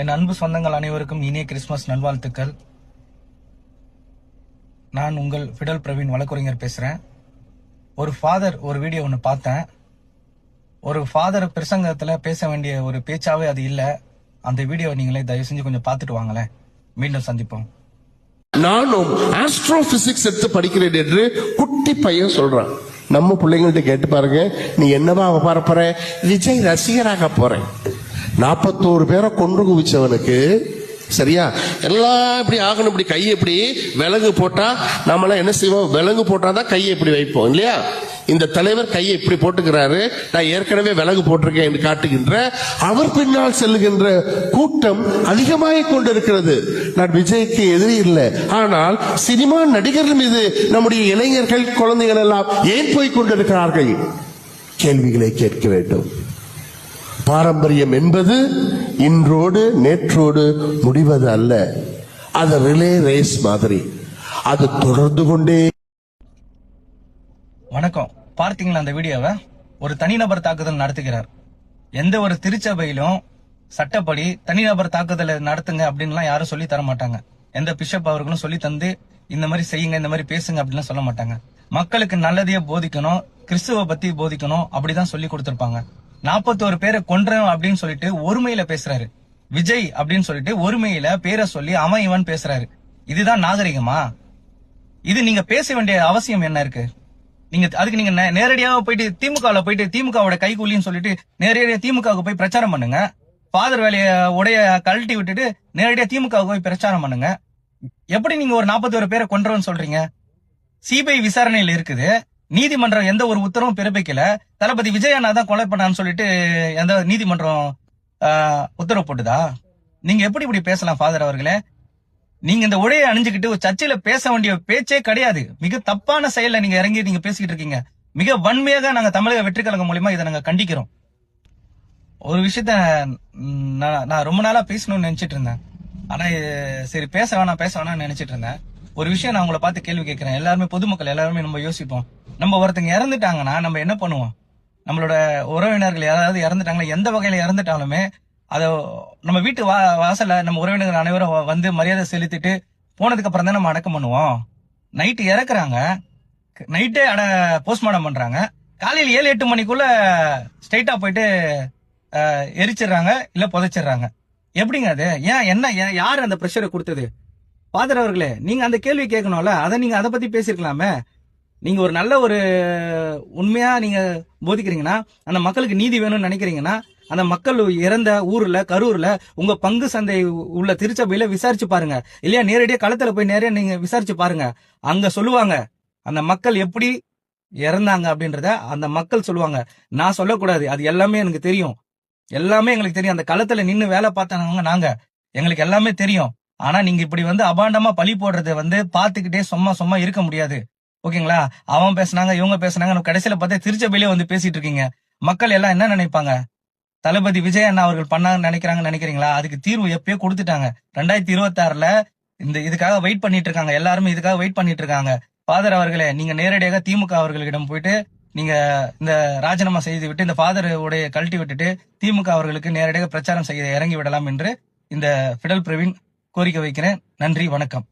என் அன்பு சொந்தங்கள் அனைவருக்கும் இனிய கிறிஸ்துமஸ் நல்வாழ்த்துக்கள். நான் உங்கள் ஃபிடல் பிரவீன் வழக்குரைஞர் பேசுறேன். ஒரு ஃபாதர் ஒரு வீடியோ ஒன்று பார்த்தேன். ஒரு ஃபாதர் பிரசங்கத்துல பேச வேண்டிய ஒரு பேச்சாவே அது இல்ல. அந்த வீடியோ நீங்களே தயவு செஞ்சு கொஞ்சம் பார்த்துட்டு வாங்களேன். மீண்டும் சந்திப்போம். நானும் ஆஸ்ட்ரோபிசிக்ஸ் எடுத்து படிக்கிறேன் என்று குட்டி பையன் சொல்றான். நம்ம பிள்ளைங்கள்ட்ட கேட்டு பாருங்க, நீ என்னவா போற? விஜய் ரசிகராக போறேன். 41 பேரை கொன்று குவிச்சவனுக்கு சரியா எல்லாம் இப்படி ஆகணும். இப்படி கையை இப்படி விலங்கு போட்டா நம்மளாம் என்ன செய்வோம்? விலங்கு போட்டாதான் கையை இப்படி வைப்போம் இல்லையா? இந்த தலைவர் கையை இப்படி போட்டுக்கிறாரு, நான் ஏற்கனவே விலங்கு போட்டிருக்கேன் என்று காட்டுகின்ற அவர் பின்னால் செல்லுகின்ற கூட்டம் அதிகமாக கொண்டிருக்கிறது. நான் விஜய்க்கு எதிரி இல்லை, ஆனால் சினிமா நடிகர்கள் மீது நம்முடைய இளைஞர்கள் குழந்தைகள் எல்லாம் ஏன் போய் கொண்டிருக்கிறார்கள்? கேள்விகளை கேட்க வேண்டும். பாரம்பரியம் என்பது இன்றோடு நேற்றோடு முடிவது அல்ல. அது ரிலே ரேஸ் மாதிரி, அது தொடர்ந்து கொண்டே. வணக்கம். பார்த்தீங்களா அந்த வீடியோவை? ஒரு தனிநபர் தாக்குதல் நடத்துகிறார். எந்த ஒரு திருச்சபையிலும் சட்டப்படி தனிநபர் தாக்குதல் நடத்துங்க அப்படின்லாம் யாரும் சொல்லி தர மாட்டாங்க. எந்த பிஷப் அவர்களும் சொல்லி தந்து இந்த மாதிரி செய்யுங்க, இந்த மாதிரி பேசுங்க அப்படின்லாம் சொல்ல மாட்டாங்க. மக்களுக்கு நல்லதையே போதிக்கணும், கிறிஸ்துவ பத்தி போதிக்கணும், அப்படிதான் சொல்லி கொடுத்திருப்பாங்க. 41 பேரை கொன்றோம் அப்படின்னு சொல்லிட்டு ஒருமையில பேசுறாரு. விஜய் அப்படின்னு சொல்லிட்டு ஒருமையில பேரை சொல்லி அவன் இவன் பேசுறாரு. இதுதான் நாகரிகமா? இது நீங்க பேச வேண்டிய அவசியம் என்ன இருக்கு? அதுக்கு நீங்க நேரடியாக போயிட்டு திமுகவில் போயிட்டு திமுகவோட கைகூலின்னு சொல்லிட்டு நேரடியாக திமுகவுக்கு போய் பிரச்சாரம் பண்ணுங்க. ஃபாதர் வேலைய உடைய கழட்டி விட்டுட்டு நேரடியாக திமுகவுக்கு போய் பிரச்சாரம் பண்ணுங்க. எப்படி நீங்க ஒரு 41 பேரை கொன்றோம்னு சொல்றீங்க? சிபிஐ விசாரணையில் இருக்குது. நீதிமன்றம் எந்த ஒரு உத்தரவும் பிறப்பிக்கல. தளபதி விஜய் அண்ணா தான் கொலை பண்ணான்னு சொல்லிட்டு எந்த நீதிமன்றம் உத்தரவு போட்டுதா? நீங்க எப்படி இப்படி பேசலாம் ஃபாதர் அவர்களே? நீங்க இந்த உடையை அணிஞ்சுக்கிட்டு சர்ச்சையில பேச வேண்டிய பேச்சே கிடையாது. மிக தப்பான செயல நீங்க இறங்கி நீங்க பேசிக்கிட்டு இருக்கீங்க. மிக வன்மையாக நாங்க தமிழக வெற்றி கழகம் மூலமா இதை நாங்க கண்டிக்கிறோம். ஒரு விஷயத்த நான் ரொம்ப நாளா பேசணும்னு நினைச்சிட்டு இருந்தேன். ஆனா சரி பேச வேணாம் நினைச்சிட்டு இருந்தேன். ஒரு விஷயம் நான் உங்களை பார்த்து கேள்வி கேட்கிறேன். எல்லாருமே பொதுமக்கள் எல்லாருமே நம்ம யோசிப்போம். நம்ம ஒருத்தங்க இறந்துட்டாங்கன்னா நம்ம என்ன பண்ணுவோம்? நம்மளோட உறவினர்கள் யாராவது இறந்துட்டாங்களா, எந்த வகையில இறந்துட்டாலுமே அத நம்ம வீட்டு வாசல்ல நம்ம உறவினர்கள் அனைவரும் வந்து மரியாதை செலுத்திட்டு போனதுக்கு அப்புறம் தான் நம்ம அடக்கம் பண்ணுவோம். நைட்டு இறக்குறாங்க, நைட்டே போஸ்ட்மார்ட்டம் பண்றாங்க, காலையில் 7-8 மணிக்குள்ள ஸ்ட்ரைட்டா போயிட்டு எரிச்சிடுறாங்க, இல்ல புதைச்சிடுறாங்க. எப்படிங்க அது? ஏன் என்ன யாரு அந்த பிரஷரை கொடுத்தது? ஃபாதர் அவர்களே, நீங்க அந்த கேள்வி கேட்கணும்ல. நீங்க அதை பத்தி பேசிருக்கலாமே. நீங்க ஒரு நல்ல ஒரு உண்மையா நீங்க போதிக்கிறீங்கன்னா, அந்த மக்களுக்கு நீதி வேணும்னு நினைக்கிறீங்கன்னா, அந்த மக்கள் இறந்த ஊர்ல கரூர்ல உங்க பங்கு சந்தை உள்ள திருச்சபையில விசாரிச்சு பாருங்க. இல்லையா நேரடியா களத்துல போய் நேரடியா நீங்க விசாரிச்சு பாருங்க. அங்க சொல்லுவாங்க அந்த மக்கள் எப்படி இறந்தாங்க அப்படின்றத அந்த மக்கள் சொல்லுவாங்க. நான் சொல்லக்கூடாது, அது எல்லாமே எனக்கு தெரியும். எல்லாமே எங்களுக்கு தெரியும். அந்த களத்துல நின்னு வேலை பார்த்தவங்க நாங்க, எங்களுக்கு எல்லாமே தெரியும். ஆனா நீங்க இப்படி அபாண்டமா பழி போடுறத பாத்துக்கிட்டே சும்மா இருக்க முடியாது. ஓகேங்களா? அவன் பேசினாங்க, இவங்க பேசினாங்க, கடைசியில பார்த்தா திருச்சபையிலே பேசிட்டு இருக்கீங்க. மக்கள் எல்லாம் என்ன நினைப்பாங்க? தளபதி விஜய் அண்ணா அவர்கள் பண்ணாங்கன்னு நினைக்கிறீங்களா? அதுக்கு தீர்வு எப்பயோ கொடுத்துட்டாங்க. 2026ல இதுக்காக வெயிட் பண்ணிட்டு இருக்காங்க. எல்லாருமே இதுக்காக வெயிட் பண்ணிட்டு இருக்காங்க. ஃபாதர் அவர்களே, நீங்க நேரடியாக திமுக அவர்களிடம் போயிட்டு நீங்க இந்த ராஜினாமா செய்து விட்டு இந்த ஃபாதர் உடைய கழட்டி விட்டுட்டு திமுக அவர்களுக்கு நேரடியாக பிரச்சாரம் செய்ய இறங்கி விடலாம் என்று இந்த ஃபிடல் பிரவீன் கோரிக்கை வைக்கிறேன். நன்றி, வணக்கம்.